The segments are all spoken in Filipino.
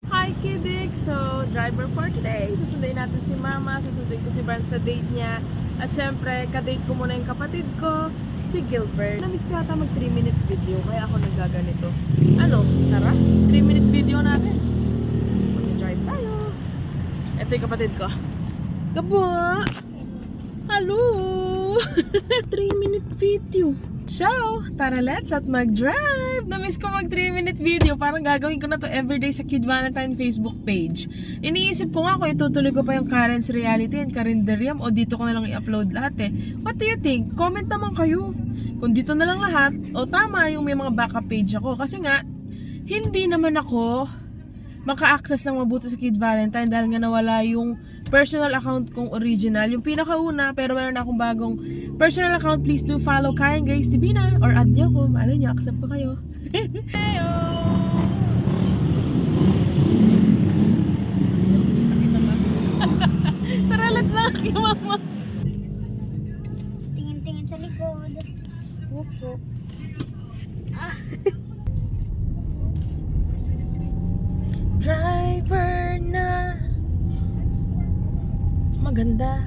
Hi Kidik! So, driver for today. Susundin natin si Mama, susundin ko si Brand sa date niya. At syempre, ka-date ko muna yung kapatid ko, si Gilbert. Namiss ko yata mag 3-minute video, kaya ako nagaganito. Ano? Tara, 3-minute video natin. Mag-drive tayo. Ito yung kapatid ko. Gabo! Hello! 3-minute video. So, tara let's at mag-drive! Namiss ko mag 3-minute video. Parang gagawin ko na to everyday sa Kid Valentine Facebook page. Iniisip ko nga kung itutuloy ko pa yung Karen's Reality and Karinderium o dito ko na lang i-upload lahat eh. What do you think? Comment naman kayo. Kung dito na lang lahat o tama yung may mga backup page ako. Kasi nga, hindi naman ako maka-access ng mabuti sa Kid Valentine dahil nga nawala yung personal account kong original. Yung pinakauna, pero meron na akong bagong personal account. Please do follow Karen Grace Tibina or add niyo ako. Malay niyo, accept ko kayo. Heyo! Tara, let's na kay Mama. Tingin-tingin sa likod. Wupo. Driver na maganda.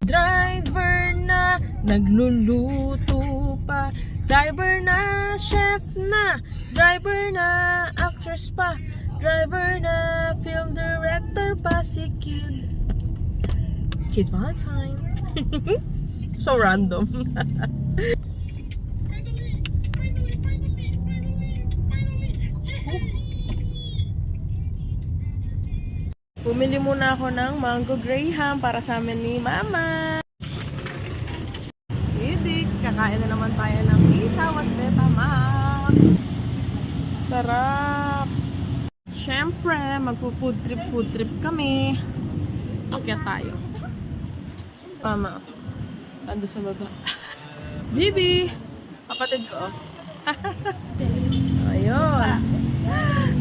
Driver na nagluluto pa. Driver na chef na. Driver na actress pa. Driver na film director pa si Kid Valentine. So random. Bumili muna ako ng mango graham para sa amin ni Mama. Idix, kakain na naman tayo ng isaw at Betamax. Sarap! Siyempre, magpo-food trip kami. Okay tayo. Mama, ando sa baba. Bibi! Kapatid ko. Ayun.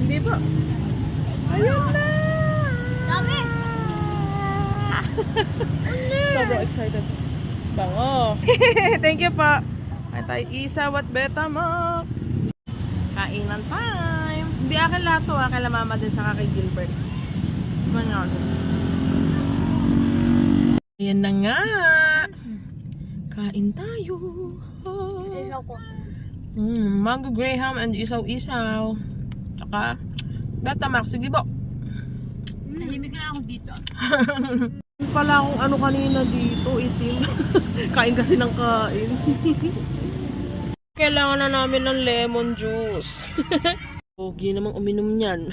Hindi po. Ayun na! Dami! Sobrang excited. Bango! Thank you po. Ay tayo isaw at Betamax. Kainan time. Hindi akin lahat to. Kala Mama din sa kay Gilbert. Manyan. Ayan na nga. Kain tayo. Isaw ko. Mango graham and isaw-isaw. Tsaka Betamax. Sige po. Nahimik na ako dito. Pala akong ano kanina dito, itim. Kain kasi ng kain. Kailangan na namin ng lemon juice. Pogi namang uminom niyan.